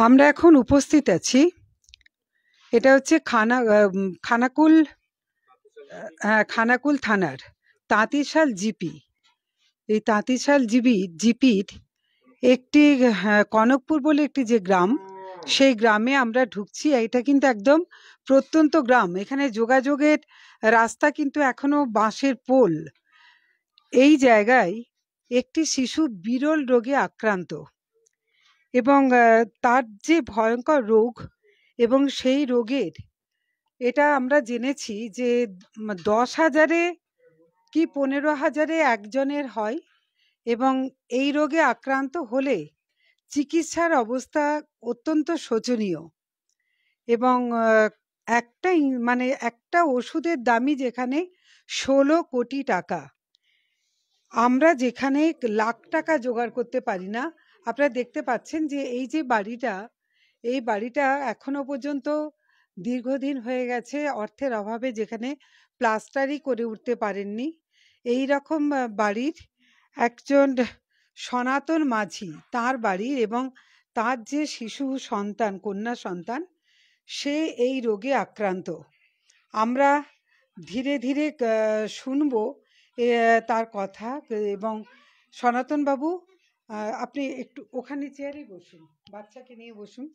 আমরা এখন উপস্থিত আছি, এটা হচ্ছে খানাকুল, খানাকুল থানার তাঁতিশাল জিপি। এই তাঁতিশাল জিপির একটি কনকপুর বলে একটি যে গ্রাম, সেই গ্রামে আমরা ঢুকছি। এটা কিন্তু একদম প্রত্যন্ত গ্রাম, এখানে যোগাযোগের রাস্তা কিন্তু এখনো বাঁশের পোল। এই জায়গায় একটি শিশু বিরল রোগে আক্রান্ত এবং তার যে ভয়ঙ্কর রোগ, এবং সেই রোগের এটা আমরা জেনেছি যে 10,000-এ কি 15,000-এ একজনের হয়, এবং এই রোগে আক্রান্ত হলে চিকিৎসার অবস্থা অত্যন্ত শোচনীয়। এবং একটা ওষুধের দামই যেখানে 16 কোটি টাকা, আমরা যেখানে লাখ টাকা জোগাড় করতে পারি না। আপনারা দেখতে পাচ্ছেন যে এই যে এই বাড়িটা এখনো পর্যন্ত দীর্ঘদিন হয়ে গেছে অর্থের অভাবে, যেখানে প্লাস্টারই করে উঠতে পারেননি। এই রকম বাড়ির একজন সনাতন মাঝি, তার বাড়ির, এবং তার যে শিশু সন্তান, কন্যা সন্তান, সে এই রোগে আক্রান্ত। আমরা ধীরে ধীরে শুনবো তার কথা। এবং সনাতন বাবু, আপনি একটু ওখানে চেয়ারে বসুন, বাচ্চাকে নিয়ে বসুন।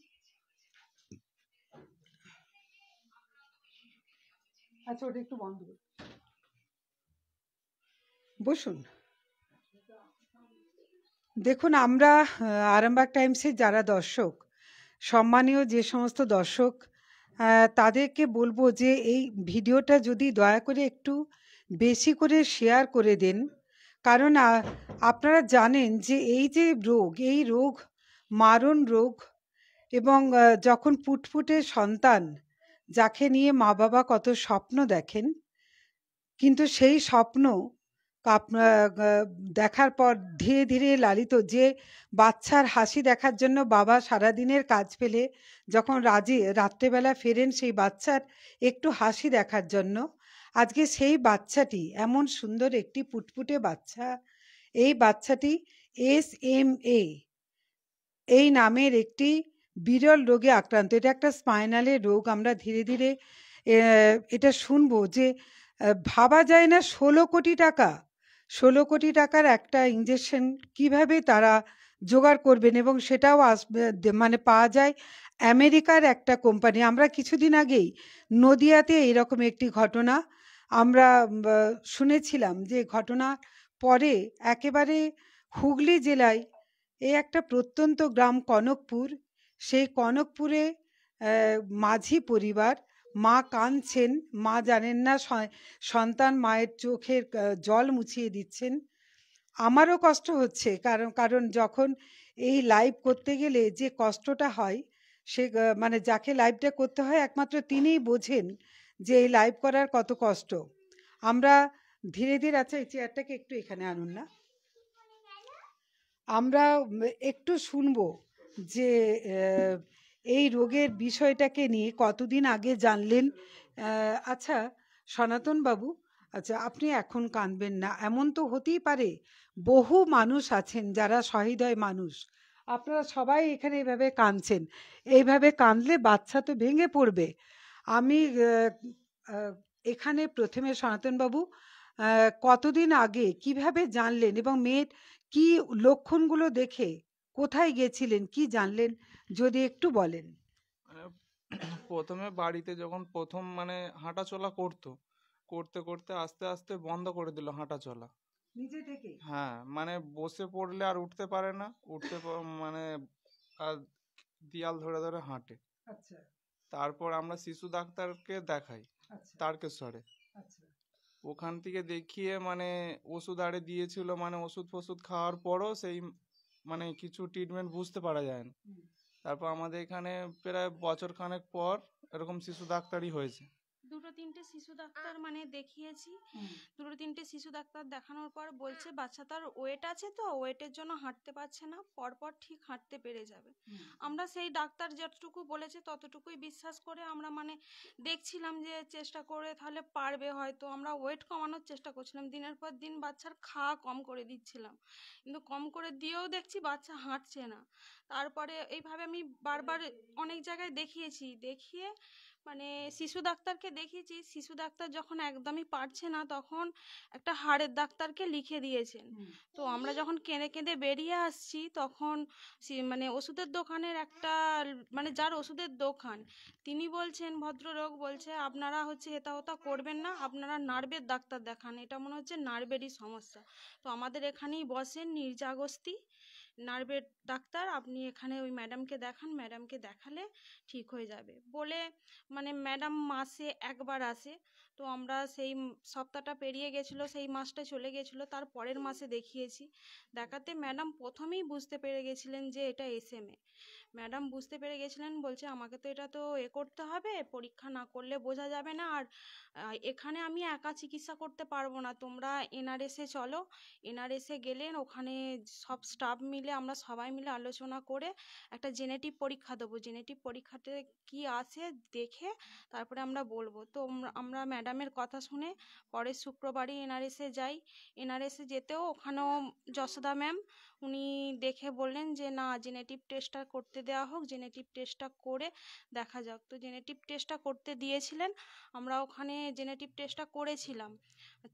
আচ্ছা, ওটা একটু বন্ধ করুন, বসুন। দেখুন, আমরা আরামবাগ টাইমসের যারা দর্শক, সম্মানীয় যে সমস্ত দর্শক, তাদেরকে বলবো যে এই ভিডিওটা যদি দয়া করে একটু বেশি করে শেয়ার করে দেন। কারণ আপনারা জানেন যে এই যে রোগ, এই রোগ মারণ রোগ। এবং যখন ফুটফুটে সন্তান, যাকে নিয়ে মা বাবা কত স্বপ্ন দেখেন, কিন্তু সেই স্বপ্ন দেখার পর ধীরে ধীরে লালিত, যে বাচ্চার হাসি দেখার জন্য বাবা সারাদিনের কাজ ফেলে যখন রাত্রেবেলা ফেরেন সেই বাচ্চার একটু হাসি দেখার জন্য, আজকে সেই বাচ্চাটি, এমন সুন্দর একটি ফুটফুটে বাচ্চা, এই বাচ্চাটি SMA এই নামের একটি বিরল রোগে আক্রান্ত। এটা একটা স্পাইনালের রোগ। আমরা ধীরে ধীরে এটা শুনবো যে ভাবা যায় না 16 কোটি টাকা, 16 কোটি টাকার একটা ইঞ্জেকশন কিভাবে তারা জোগাড় করবেন, এবং সেটাও আসবে পাওয়া যায় আমেরিকার একটা কোম্পানি। আমরা কিছুদিন আগেই নদিয়াতে এইরকম একটি ঘটনা আমরা শুনেছিলাম, যে ঘটনা পরে একেবারে হুগলি জেলায় এই একটা প্রত্যন্ত গ্রাম কনকপুর, সেই কনকপুরে মাঝি পরিবার, মা কাঁদছেন, মা জানেন না সন্তান মায়ের চোখের জল মুছিয়ে দিচ্ছেন। আমারও কষ্ট হচ্ছে, কারণ যখন এই লাইভ করতে গেলে যে কষ্টটা হয়, সে যাকে লাইভটা করতে হয় একমাত্র তিনিই বোঝেন যে এই লাইভ করার কত কষ্ট। আমরা ধীরে ধীরে, আচ্ছা এই চেয়ারটাকে একটু এখানে আনুন না, আমরা একটু শুনবো যে এই রোগের বিষয়টাকে নিয়ে কতদিন আগে জানলেন। আচ্ছা সনাতন বাবু, আচ্ছা আপনি এখন কাঁদবেন না, এমন তো হতেই পারে বহু মানুষ আছেন যারা সহৃদয় মানুষ, আপনারা সবাই এখানে এইভাবে কাঁদছেন, এইভাবে কাঁদলে বাচ্চা তো ভেঙে পড়বে। আমি এখানে প্রথমে সনাতন বাবু, কতদিন আগে কিভাবে জানলেন, এবং মেয়ের কি লক্ষণগুলো দেখে কোথায় গেছিলেন, কি জানলেন, যদি একটু বলেন। প্রথমে বাড়িতে যখন প্রথম হাঁটা চলা করতে করতে আস্তে আস্তে বন্ধ করে দিল হাঁটা চলা নিজে থেকে। হ্যাঁ, বসে পড়লে আর উঠতে পারে না, আর দেয়াল ধরে ধরে হাঁটে। আচ্ছা। তারপর আমরা শিশু ডাক্তারকে দেখাই তারকেশ্বরে। আচ্ছা। ওখান থেকে দেখিয়ে ওষুধ আরে দিয়েছিল, ওষুধ ফষুধ খাওয়ার পরও সেই কিছু ট্রিটমেন্ট বুঝতে পারা যায় না। তারপর আমাদের এখানে প্রায় বছর খানেক পর এরকম শিশু ডাক্তারই হয়েছে। দুটো তিনটে শিশু ডাক্তার মানে দেখিয়েছি। দুটো তিনটে শিশু ডাক্তার দেখানোর পর বলছে বাচ্চাটার ওয়েট আছে, তো ওয়েটের জন্য হাঁটতে পারছে না, পরপর ঠিক হাঁটতে পেরে যাবে। আমরা সেই ডাক্তার যতটুকু বলেছে ততটুকুই বিশ্বাস করে আমরা মানে দেখছিলাম যে চেষ্টা করে তাহলে পারবে হয়তো। আমরা ওয়েট কমানোর চেষ্টা করছিলাম, দিনের পর দিন বাচ্চার খাওয়া কম করে দিচ্ছিলাম, কিন্তু কম করে দিয়েও দেখছি বাচ্চা হাঁটছে না। তারপরে এইভাবে আমি বারবার অনেক জায়গায় দেখিয়েছি, দেখিয়ে মানে শিশু ডাক্তারকে দেখিয়েছি। শিশু ডাক্তার যখন একদমই পারছে না তখন একটা হাড়ের ডাক্তারকে লিখে দিয়েছেন। তো আমরা যখন কেঁদে কেঁদে বেরিয়ে আসছি তখন মানে ওষুধের দোকানের একটা মানে যার ওষুধের দোকান তিনি বলছেন, ভদ্রলোক বলছে আপনারা হচ্ছে এটা ওটা করবেন না, আপনারা নার্ভের ডাক্তার দেখান, এটা মনে হচ্ছে নার্ভেরই সমস্যা। তো আমাদের এখানেই বসেন নির্যাগস্তি নার্ভের ডাক্তার, আপনি এখানে ওই ম্যাডামকে দেখান, ম্যাডামকে দেখালে ঠিক হয়ে যাবে বলে মানে ম্যাডাম মাসে একবার আসে। তো আমরা সেই সপ্তাহটা পেরিয়ে গেছিলো, সেই মাসটা চলে গেছিলো, তার পরের মাসে দেখিয়েছি। দেখাতে ম্যাডাম প্রথমেই বুঝতে পেরে গেছিলেন যে এটা SMA। ম্যাডাম বুঝতে পেরে গেছিলেন, বলছে আমাকে তো এটা তো করতে হবে, পরীক্ষা না করলে বোঝা যাবে না, আর এখানে আমি একা চিকিৎসা করতে পারবো না, তোমরা NRS-এ চলো। NRS-এ গেলেন, ওখানে সব স্টাফ মিলে আমরা সবাই মিলে আলোচনা করে একটা জেনেটিক পরীক্ষা দেবো, জেনেটিক পরীক্ষাতে কি আসে দেখে তারপরে আমরা বলবো। তো আমরা ম্যাডামের কথা শুনে পরের শুক্রবারই NRS-এ যাই। NRS-এ যেতেও ওখানেও যশোদা ম্যাম উনি দেখে বললেন যে না, জেনেটিক টেস্টটা করতে দেওয়া হোক, জেনেটিক টেস্টটা করে দেখা যাক। তো জেনেটিক টেস্টটা করতে দিয়েছিলেন, আমরা ওখানে জেনেটিক টেস্টটা করেছিলাম।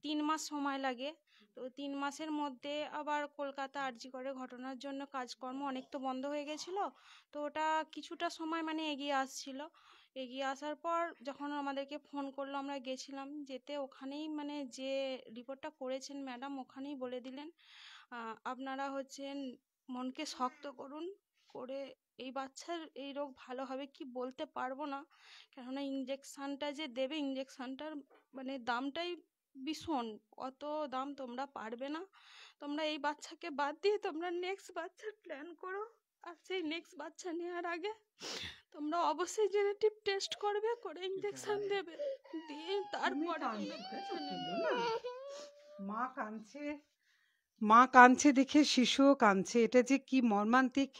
3 মাস সময় লাগে। তো 3 মাসের মধ্যে আবার কলকাতা RG করে ঘটনার জন্য কাজকর্ম অনেক তো বন্ধ হয়ে গেছিলো, তো ওটা কিছুটা সময় মানে এগিয়ে আসছিল। এগিয়ে আসার পর যখন আমাদেরকে ফোন করলো আমরা গেছিলাম, যেতে ওখানেই মানে যে রিপোর্টটা করেছেন ম্যাডাম ওখানেই বলে দিলেন আপনারা হচ্ছেন মনকে শক্ত করুন, করে এই বাচ্চার এই রোগ ভালো হবে কি বলতে পারবো না, কেননা ইঞ্জেকশানটা যে দেবে ইঞ্জেকশানটার মানে দামটাই ভীষণ, অত দাম তোমরা পারবে না, তোমরা এই বাচ্চাকে বাদ দিয়ে তোমরা নেক্সট বাচ্চার প্ল্যান করো। আর সেই নেক্সট বাচ্চা নেওয়ার আগে তোমরা অবশ্যই জেনেটিক টেস্ট করবে, করে ইঞ্জেকশন দেবে, দিয়ে তারপরে মা কাঁদছে, মা কাঁদছে দেখে শিশুও কাঁদছে, এটা যে কি মর্মান্তিক।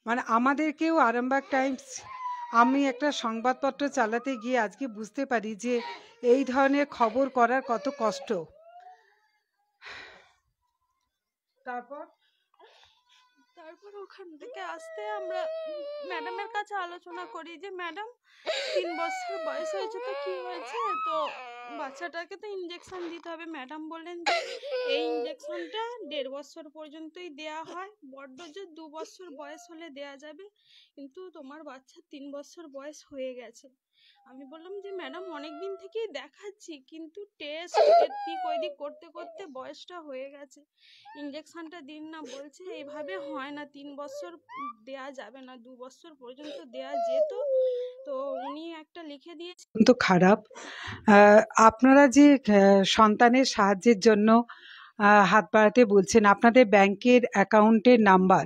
মানে আমাদেরকেও আরামবাগ টাইমস, আমি একটা সংবাদপত্র চালাতে গিয়ে আজকে বুঝতে পারি যে এই ধরনের খবর করার কত কষ্ট। তারপর ওখান থেকে আসতে আমরা ম্যাডামের কাছে আলোচনা করি যে ম্যাডাম 3 বছর বয়স হয়েছে, তো কি হয়েছে, তো বাচ্চাটাকে তো ইঞ্জেকশন দিতে হবে। ম্যাডাম বললেন যে এই ইঞ্জেকশনটা 1.5 বছর পর্যন্তই দেয়া হয়, বড্ড যে 2 বছর বয়স হলে দেয়া যাবে, কিন্তু তোমার বাচ্চা 3 বছর বয়স হয়ে গেছে। আমি বললাম যে ম্যাডাম অনেক দিন থেকেই দেখাচ্ছি, কিন্তু টেস্ট এদিক ওইদিক করতে করতে বয়সটা হয়ে গেছে, ইঞ্জেকশনটা দিন না। বলছে এইভাবে হয় না, 3 বছর দেয়া যাবে না, 2 বছর পর্যন্ত দেয়া যেত। তো উনি একটা লিখে দিয়েছে। তো খারাপ। আপনারা যে সন্তানের সাহায্যের জন্য হাত বাড়াতে বলছেন, আপনাদের ব্যাংকের অ্যাকাউন্টের নাম্বার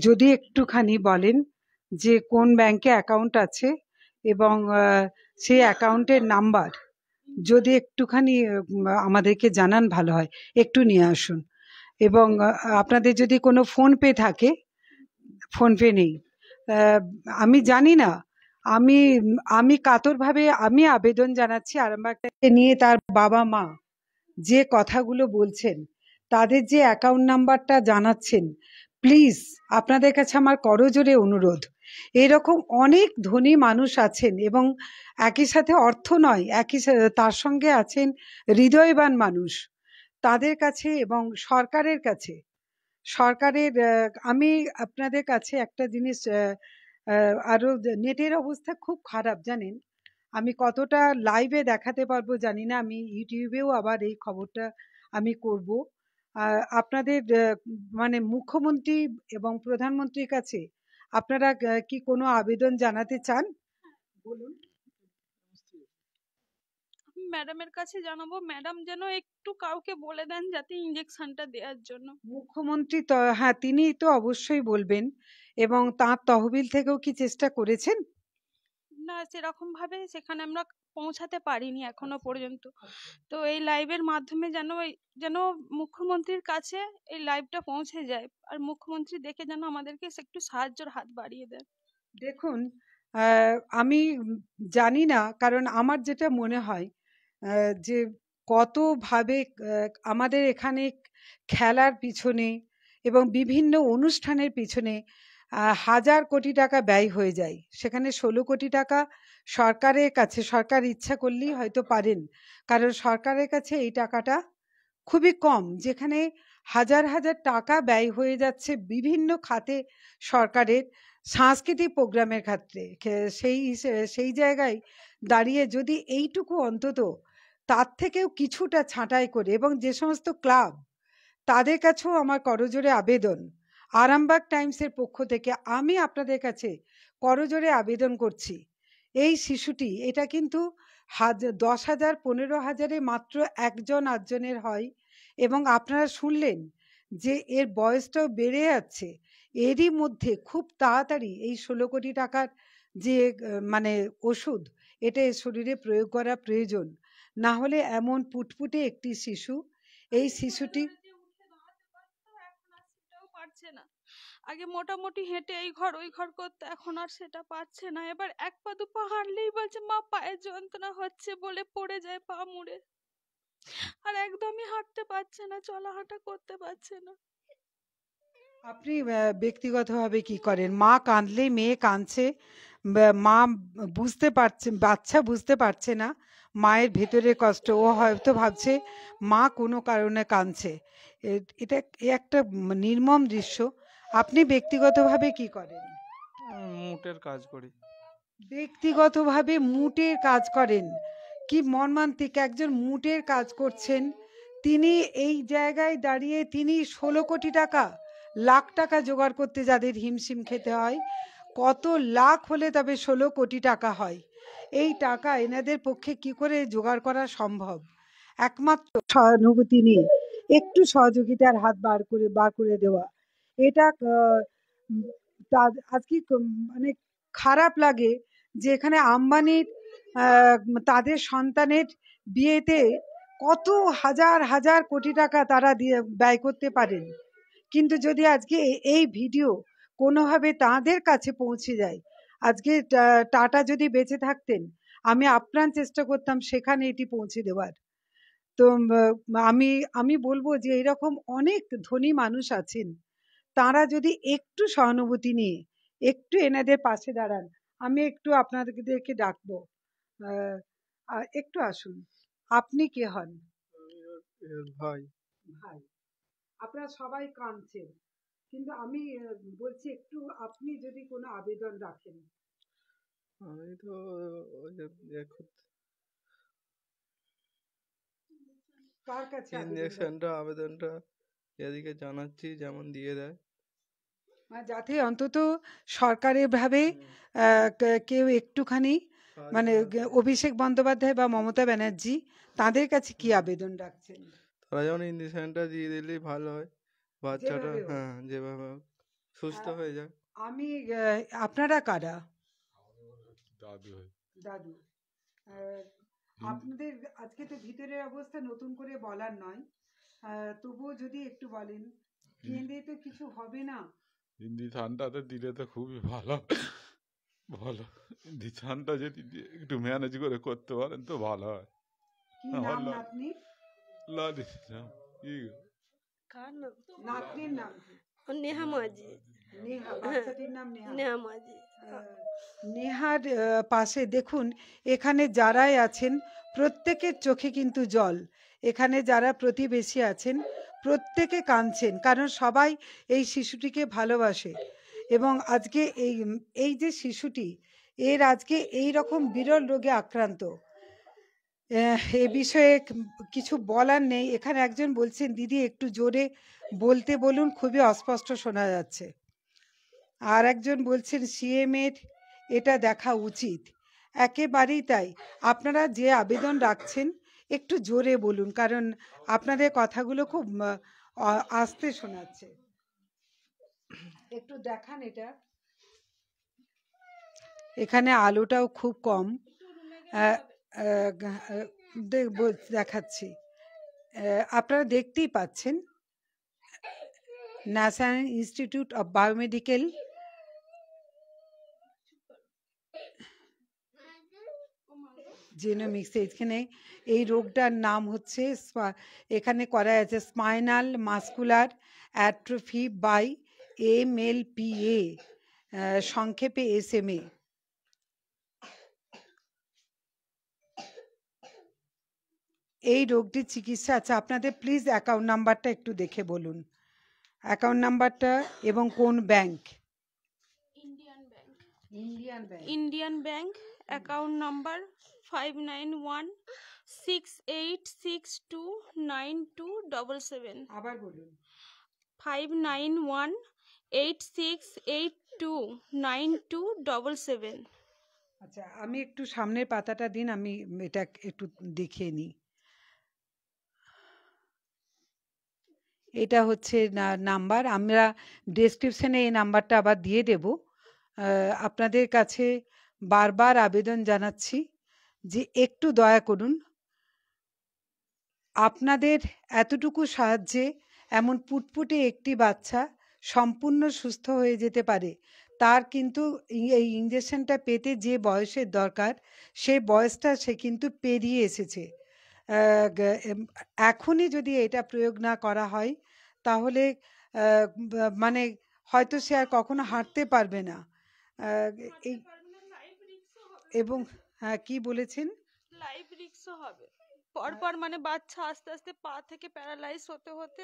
যদি একটুখানি বলেন যে কোন ব্যাংকে অ্যাকাউন্ট আছে এবং সেই অ্যাকাউন্টের নাম্বার যদি একটুখানি আমাদেরকে জানান ভালো হয়, একটু নিয়ে আসুন। এবং আপনাদের যদি কোনো ফোনপে থাকে, ফোনপে নেই, আমি জানি না, আমি কাতরভাবে আমি আবেদন জানাচ্ছি আরামবাগটাকে নিয়ে, তার বাবা মা যে কথাগুলো বলছেন, তাদের যে অ্যাকাউন্ট নাম্বারটা জানাচ্ছেন, প্লিজ আপনাদের কাছে আমার করজোরে অনুরোধ। এরকম অনেক ধনী মানুষ আছেন এবং একই সাথে অর্থ নয়, তার সঙ্গে আছেন হৃদয়বান মানুষ, তাদের কাছে এবং সরকারের কাছে, আমি আপনাদের কাছে একটা জিনিস, আরো নেটের অবস্থা খুব খারাপ জানেন, আমি কতটা লাইভে দেখাতে পারবো জানি না, আমি ইউটিউবেও আবার এই খবরটা আমি করব। আপনাদের মানে মুখ্যমন্ত্রী এবং প্রধানমন্ত্রীর কাছে আপনারা কি কোনো আবেদন জানাতে চান? বলুন। ম্যাডামের কাছে জানাবো, ম্যাডাম যেন একটু কাউকে বলে দেন যাতে ইঞ্জেকশনটা দেওয়ার জন্য। মুখ্যমন্ত্রী তো হ্যাঁ, তিনি তো অবশ্যই বলবেন। এবং তার তহবিল থেকেও কি চেষ্টা করেছেন? না সেরকমভাবে সেখানে আমরা পৌঁছাতে পারিনি এখনো পর্যন্ত। তো এই লাইভের মাধ্যমে যেন মুখ্যমন্ত্রীর কাছে এই লাইভটা পৌঁছে যায়, আর মুখ্যমন্ত্রী দেখে যেন আমাদেরকে একটু সাহায্যের হাত বাড়িয়ে দেন। দেখুন, আমি জানি না, কারণ আমার যেটা মনে হয় যে কতভাবে আমাদের এখানে খেলার পিছনে এবং বিভিন্ন অনুষ্ঠানের পিছনে হাজার কোটি টাকা ব্যয় হয়ে যায়। সেখানে 16 কোটি টাকা সরকারের কাছে, সরকার ইচ্ছা করলেই হয়তো পারেন, কারণ সরকারের কাছে এই টাকাটা খুবই কম, যেখানে হাজার হাজার টাকা ব্যয় হয়ে যাচ্ছে বিভিন্ন খাতে সরকারের সাংস্কৃতিক প্রোগ্রামের ক্ষেত্রে। সেই জায়গায় দাঁড়িয়ে যদি এইটুকু অন্তত তার থেকেও কিছুটা ছাঁটাই করে, এবং যে সমস্ত ক্লাব, তাদের কাছেও আমার করজোড়ে আবেদন, আরামবাগ টাইমসের পক্ষ থেকে আমি আপনাদের কাছে করজোড়ে আবেদন করছি, এই শিশুটি, এটা কিন্তু 10,000 15,000-এ মাত্র একজন আধজনের হয়, এবং আপনারা শুনলেন যে এর বয়সটাও বেড়ে যাচ্ছে। এরই মধ্যে খুব তাড়াতাড়ি এই 16 কোটি টাকার যে মানে ওষুধ, এটা এর শরীরে প্রয়োগ করা প্রয়োজন। না হলে এমন পুটপুটে একটি শিশু, এই শিশুটি পারছে না। আগে মোটামুটি হেঁটে এই ঘর ওই ঘর করতে, এখন আর সেটা পারছে না। এবার এক পা দু পা হাঁটলেই বলছে মা পায়ের যন্ত্রণা হচ্ছে বলে পড়ে যায় পা মুড়ে, আর একদমই হাঁটতে পারছে না, চলা হাঁটা করতে পারছে না। আপনি ব্যক্তিগতভাবে কি করেন? মা কাঁদলে মেয়ে কাঁদছে, মা বুঝতে পারছে, বাচ্চা বুঝতে পারছে না মায়ের ভেতরের কষ্ট, ও হয়তো ভাবছে মা কোনো কারণে কাঁদছে। এটা একটা নির্মম দৃশ্য। আপনি ব্যক্তিগতভাবে কি করেন? আমি মুটের কাজ করি। ব্যক্তিগতভাবে মুটের কাজ করেন? কি মর্মান্তিক, একজন মুটের কাজ করছেন, তিনি এই জায়গায় দাঁড়িয়ে তিনি 16 কোটি টাকা, লাখ টাকা জোগাড় করতে যাদের হিমশিম খেতে হয়, কত লাখ হলে তবে 16 কোটি টাকা হয়। এই টাকা এনাদের পক্ষে কি করে জোগাড় করা সম্ভব? একমাত্র সহানুভূতি নিয়ে একটু সহযোগিতার হাত বার করে দেওয়া, এটা আজকে মানে খারাপ লাগে যে এখানে আম্বানির তাদের সন্তানের বিয়েতে কত হাজার হাজার কোটি টাকা তারা দিয়ে ব্যয় করতে পারেন, কিন্তু যদি আজকে এই ভিডিও কোনোভাবে তাদের কাছে পৌঁছে যায়, আজকে টাটা যদি বেঁচে থাকতেন, আমি আপ্রাণ চেষ্টা করতাম সেখানে এটি পৌঁছে দেওয়ার। তো আমি বলবো যে এরকম অনেক ধনী মানুষ আছেন, তারা যদি একটু সহানুভূতি নিয়ে একটু এনাদের পাশে দাঁড়ান। আমি একটু আপনাদেরকে ডাকবো, একটু আসুন। আপনি কে হন? ভাই। ভাই, আপনারা সবাই কাঁদছেন, কিন্তু আমি বলছি একটু আপনি যদি কোনো আবেদন রাখেন। আমি তো কার কাছে ইঞ্জেকশনটা আবেদনটা এদিকে জানাচ্ছি, যেমন দিয়ে দেয়, যাতে অন্তত সরকারি ভাবে কেউ একটুখানি, মানে অভিষেক বন্দ্যোপাধ্যায় বা মমতা ব্যানার্জি, তাদের কাছে কি আবেদন রাখছেন? তারা যেমন ইঞ্জেকশনটা দিয়ে দিলেই ভালো হয়, বাচ্চাটা হ্যাঁ যেভাবে সুস্থ হয়ে যায়। আমি আপনারা কারা? দাদু। আপনাদের আজকে তো ভিতরের অবস্থা নতুন করে বলার নয়, তবুও যদি একটু বলেন, কেঁদে তো কিছু হবে না। ইঞ্জেকশনটাতে দিলে তো খুবই ভালো, ভালো ইঞ্জেকশনটা যদি একটু ম্যানেজ করে করতে পারেন তো ভালো হয়। কি নাম আপনি? নাতনির নাম নেহা মাঝি। নেহা, বাচ্চাটির নাম নেহা। নেহা মাঝি। নেহার পাশে দেখুন, এখানে যারাই আছেন প্রত্যেকের চোখে কিন্তু জল। এখানে যারা প্রতিবেশী আছেন প্রত্যেকে কাঁদছেন, কারণ সবাই এই শিশুটিকে ভালোবাসে, এবং আজকে এই যে শিশুটি, এর আজকে এই রকম বিরল রোগে আক্রান্ত, এ বিষয়ে কিছু বলার নেই। এখানে একজন বলছেন দিদি একটু জোরে বলতে বলুন, খুবই অস্পষ্ট শোনা যাচ্ছে। আর একজন বলছেন সিএম এর এটা দেখা উচিত। একেবারেই তাই। আপনারা যে আবেদন রাখছেন একটু জোরে বলুন, কারণ আপনাদের কথাগুলো খুব আস্তে শোনাচ্ছে। একটু দেখান এটা। এখানে আলোটাও খুব কম। দেখাচ্ছি, আপনারা দেখতেই পাচ্ছেন National Institute of Biomedical Genomics. এখানে এই রোগটার নাম হচ্ছে, এখানে করা আছে spinal muscular atrophy by MLPA, সংক্ষেপে SMA। এই রোগটির চিকিৎসা আছে। আপনাদের প্লিজ অ্যাকাউন্ট নাম্বারটা একটু দেখে বলুন, অ্যাকাউন্ট নাম্বারটা এবং কোন bank? Indian bank, account number 591686292277। আবার বলুন। 591686292277। আচ্ছা, আমি একটু সামনের পাতাটা দিন, আমি এটা একটু দেখিয়ে নিই। এটা হচ্ছে নাম্বার, আমরা ডেসক্রিপশনে এই নাম্বারটা আবার দিয়ে দেব। আপনাদের কাছে বারবার আবেদন জানাচ্ছি যে একটু দয়া করুন, আপনাদের এতটুকু সাহায্যে এমন পুটপুটে একটি বাচ্চা সম্পূর্ণ সুস্থ হয়ে যেতে পারে। তার কিন্তু এই ইঞ্জেকশনটা পেতে যে বয়সের দরকার, সেই বয়সটা সে কিন্তু পেরিয়ে এসেছে। এখনই যদি এটা প্রয়োগ না করা হয় তাহলে মানে হয়তো সে আর কখনো হাঁটতে পারবে না। এবং হ্যাঁ, কি বলেছেন? লাইফ রিস্কও হবে। পরপর মানে বাচ্চা আস্তে আস্তে পা থেকে প্যারালাইজ হতে হতে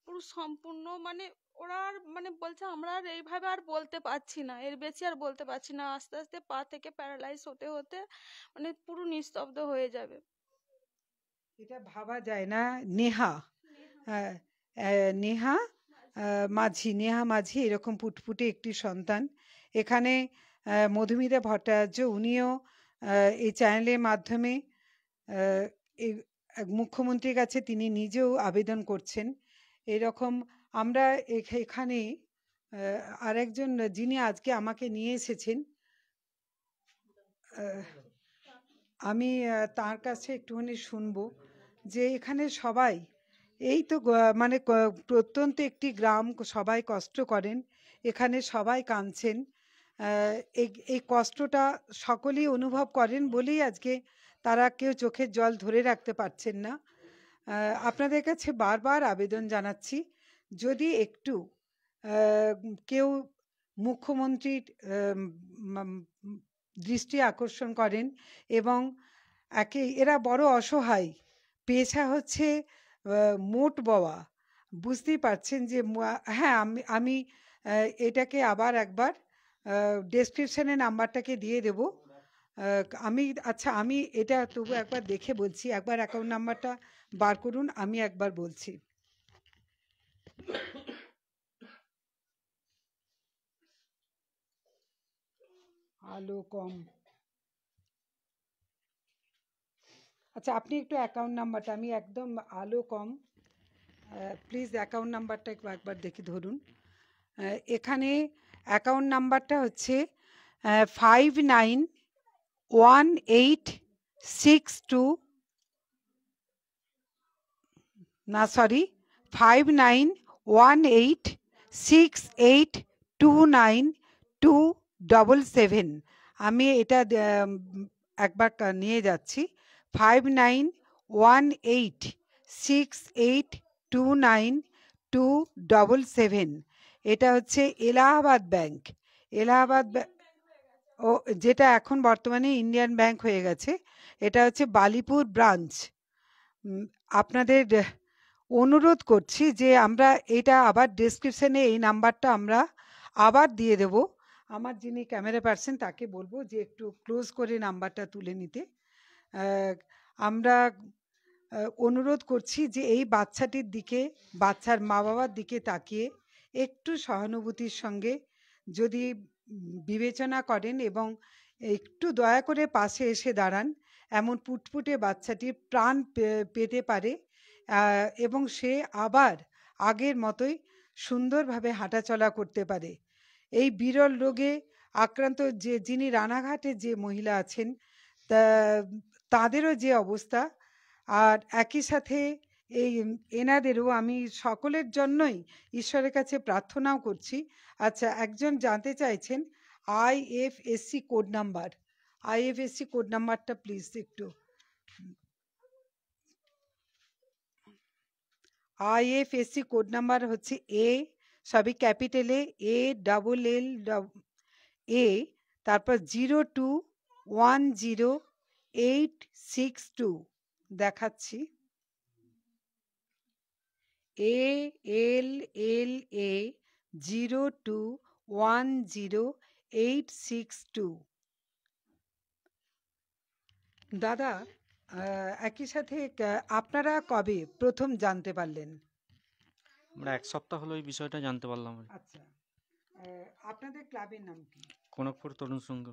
পুরো সম্পূর্ণ, মানে ওরা আর মানে বলছে আমরা আর এইভাবে আর বলতে পারছি না, এর বেশি আর বলতে পারছি না। আস্তে আস্তে পা থেকে প্যারালাইজ হতে হতে মানে পুরো নিস্তব্ধ হয়ে যাবে। এটা ভাবা যায় না। নেহা, নেহা মাঝি এরকম পুটপুটে একটি সন্তান। এখানে মধুমিতা ভট্টাচার্য, উনিও এই চ্যানেলের মাধ্যমে এই মুখ্যমন্ত্রীর কাছে তিনি নিজেও আবেদন করছেন। এরকম আমরা এখানে আরেকজন যিনি আজকে আমাকে নিয়ে এসেছেন, আমি তার কাছে একটুখানি শুনবো যে এখানে সবাই এই তো মানে প্রত্যন্ত একটি গ্রাম, সবাই কষ্ট করেন, এখানে সবাই কাঁদছেন। এই কষ্টটা সকলেই অনুভব করেন বলেই আজকে তারা কেউ চোখের জল ধরে রাখতে পারছেন না। আপনাদের কাছে বারবার আবেদন জানাচ্ছি, যদি একটু কেউ মুখ্যমন্ত্রীর দৃষ্টি আকর্ষণ করেন, এবং এরা বড় অসহায়, পেশা হচ্ছে মোট বওয়া, বুঝতেই পারছেন যে হ্যাঁ, আমি এটাকে আবার একবার ডেসক্রিপশনে নাম্বারটাকে দিয়ে দেব। আচ্ছা, আমি এটা তবু একবার দেখে বলছি, একবার অ্যাকাউন্ট নাম্বারটা বার করুন, আমি একবার বলছি। আলো কম। আচ্ছা, আপনি একটু অ্যাকাউন্ট নাম্বারটা, আমি একদম আলো কম, প্লিজ অ্যাকাউন্ট নাম্বারটা একবার দেখে ধরুন। এখানে অ্যাকাউন্ট নাম্বারটা হচ্ছে 591862, না সরি, 591868292277। আমি এটা একবার নিয়ে যাচ্ছি। 591868292277। এটা হচ্ছে এলাহাবাদ ব্যাংক। এলাহাবাদ ও যেটা এখন বর্তমানে ইন্ডিয়ান ব্যাংক হয়ে গেছে, এটা হচ্ছে বালিপুর ব্রাঞ্চ। আপনাদের অনুরোধ করছি যে আমরা এটা আবার ডেসক্রিপশনে এই নাম্বারটা আমরা আবার দিয়ে দেব। আমার যিনি ক্যামেরা পার্সন তাকে বলবো যে একটু ক্লোজ করে নাম্বারটা তুলে নিতে। আমরা অনুরোধ করছি যে এই বাচ্চাটির দিকে, বাচ্চার মা বাবার দিকে তাকিয়ে একটু সহানুভূতির সঙ্গে যদি বিবেচনা করেন এবং একটু দয়া করে পাশে এসে দাঁড়ান, এমন পুটপুটে বাচ্চাটি প্রাণ পেতে পারে এবং সে আবার আগের মতোই সুন্দরভাবে হাঁটাচলা করতে পারে। এই বিরল রোগে আক্রান্ত যিনি রানাঘাটে যে মহিলা আছেন তা তাদেরও যে অবস্থা, আর একই সাথে এই এনাদেরও আমি সকলের জন্যই ঈশ্বরের কাছে প্রার্থনাও করছি। আচ্ছা, একজন জানতে চাইছেন IFSC code number. IFSC code নাম্বারটা প্লিজ একটু। আইএফএসসি কোড নাম্বার হচ্ছে এ, সবই ক্যাপিটালে, ALL এ, তারপর 0210862 দেখাচ্ছি। ALLA 0210862। দাদা, একই সাথে আপনারা কবে প্রথম জানতে পারলেন? আমরা 1 সপ্তাহ হলো এই বিষয়টা জানতে পারলাম আর কি। আচ্ছা, আপনাদের ক্লাবের নাম কি? কনকপুর তরুণ সংঘ।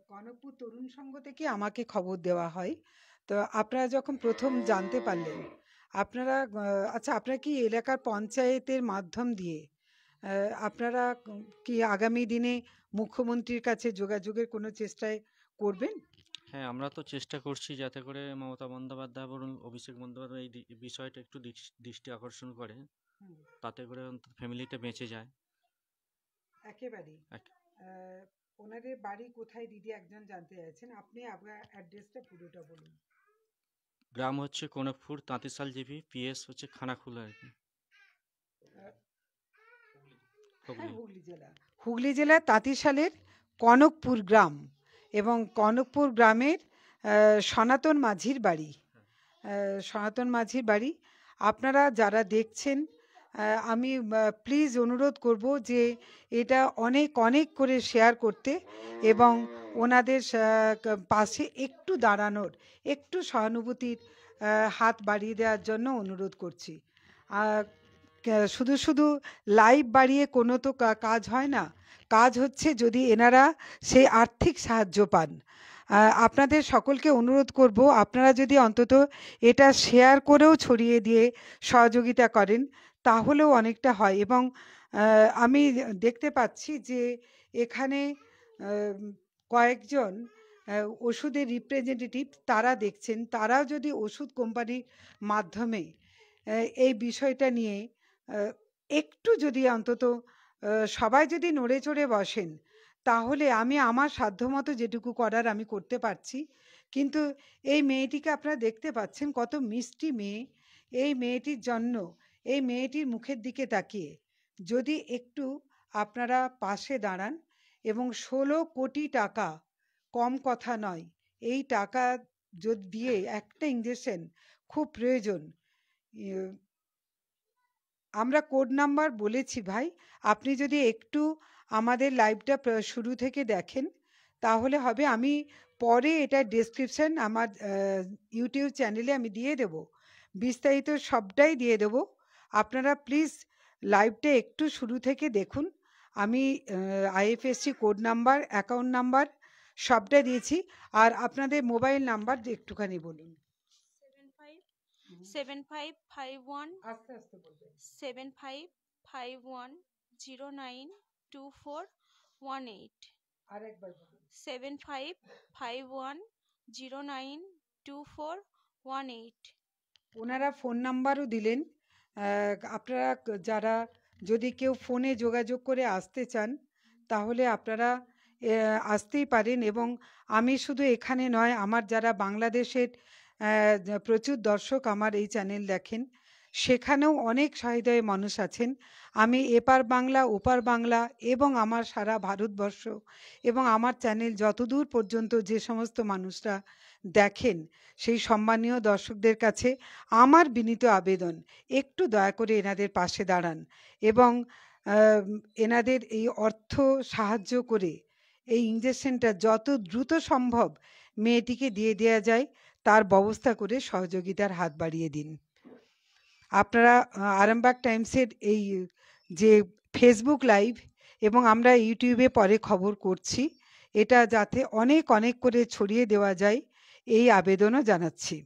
কনকপুর তরুণ সংঘ থেকে আমাকে খবর দেওয়া হয়। তো আপনারা যখন প্রথম জানতে পারলেন, আপনারা আচ্ছা, আপনারা কি এলাকার পঞ্চায়েতের মাধ্যম দিয়ে আপনারা কি আগামী দিনে মুখ্যমন্ত্রীর কাছে যোগাযোগের কোনো চেষ্টায় করবেন? হ্যাঁ, আমরা তো চেষ্টা করছি যাতে করে মমতা বন্দ্যোপাধ্যায় এবং অভিষেক বন্দ্যোপাধ্যায় এই বিষয়টা একটু দৃষ্টি আকর্ষণ করে, হুম, তাতে করে অন্তত ফ্যামিলিটা বেঁচে যায়। একেবারেই। এক- ওনাদের বাড়ি কোথায় দিদি একজন জানতে চাইছেন, আপনি আপনার অ্যাড্রেসটা পুরোটা বলুন। গ্রাম হচ্ছে কনকপুর, তাঁতিশাল জিপি, পিএস হচ্ছে খানাকুলা আর কি, হ্যাঁ, হুগলি। হুগলি জেলার তাঁতিশালের কনকপুর গ্রাম, এবং কনকপুর গ্রামের সনাতন মাঝির বাড়ি। সনাতন মাঝির বাড়ি। আপনারা যারা দেখছেন, আমি প্লিজ অনুরোধ করব যে এটা অনেক অনেক করে শেয়ার করতে এবং ওনাদের পাশে একটু দাঁড়ানোর, একটু সহানুভূতির হাত বাড়িয়ে দেওয়ার জন্য অনুরোধ করছি। শুধু শুধু লাইভ বাড়িয়ে কোনো তো কাজ হয় না। কাজ হচ্ছে যদি এনারা সেই আর্থিক সাহায্য পান। আপনাদের সকলকে অনুরোধ করব, আপনারা যদি অন্তত এটা শেয়ার করেও ছড়িয়ে দিয়ে সহযোগিতা করেন তাহলেও অনেকটা হয়। এবং আমি দেখতে পাচ্ছি যে এখানে কয়েকজন ওষুধের রিপ্রেজেন্টেটিভ তারা দেখছেন, তারাও যদি ওষুধ কোম্পানির মাধ্যমে এই বিষয়টা নিয়ে একটু যদি অন্তত সবাই যদি নড়ে চড়ে বসেন, তাহলে আমি আমার সাধ্যমতো যেটুকু করার আমি করতে পারছি। কিন্তু এই মেয়েটিকে আপনারা দেখতে পাচ্ছেন, কত মিষ্টি মেয়ে। এই মেয়েটির জন্য, এই মেয়েটির মুখের দিকে তাকিয়ে যদি একটু আপনারা পাশে দাঁড়ান, এবং 16 কোটি টাকা কম কথা নয়, এই টাকা যদি দিয়ে একটা ইঞ্জেকশন খুব প্রয়োজন। আমরা কোড নাম্বার বলেছি ভাই, আপনি যদি একটু আমাদের লাইভটা শুরু থেকে দেখেন তাহলে হবে। আমি পরে এটা ডেসক্রিপশন আমার ইউটিউব চ্যানেলে আমি দিয়ে দেব, বিস্তারিত সবটাই দিয়ে দেব। আপনারা প্লিজ লাইভটা একটু শুরু থেকে দেখুন। আমি IFSC code number, account number সবটা দিয়েছি। আর আপনাদের মোবাইল নাম্বার একটুখানি বলুন। 7551 আস্তে আস্তে বলবেন। 7551092418 আরেকবার বলুন। 7551092418। ওনারা ফোন নাম্বারও দিলেন। আপনারা যারা যদি কেউ ফোনে যোগাযোগ করে আসতে চান তাহলে আপনারা আসতেই পারেন। এবং আমি শুধু এখানে নয়, আমার যারা বাংলাদেশের প্রচুর দর্শক আমার এই চ্যানেল দেখেন, সেখানেও অনেক সহৃদয় মানুষ আছেন। আমি এপার বাংলা ওপার বাংলা এবং আমার সারা ভারতবর্ষ এবং আমার চ্যানেল যতদূর পর্যন্ত যে সমস্ত মানুষরা দেখেন, সেই সম্মানীয় দর্শকদের কাছে আমার বিনীত আবেদন, একটু দয়া করে এনাদের পাশে দাঁড়ান এবং এনাদের এই অর্থ সাহায্য করে এই ইঞ্জেকশনটা যত দ্রুত সম্ভব মেয়েটিকে দিয়ে দেওয়া যায় তার ব্যবস্থা করে সহযোগিতার হাত বাড়িয়ে দিন। আপনারা আরামবাগ টাইমসের এই যে ফেসবুক লাইভ এবং আমরা ইউটিউবে পরে খবর করছি, এটা যাতে অনেক অনেক করে ছড়িয়ে দেওয়া যায় এই আবেদনও জানাচ্ছি।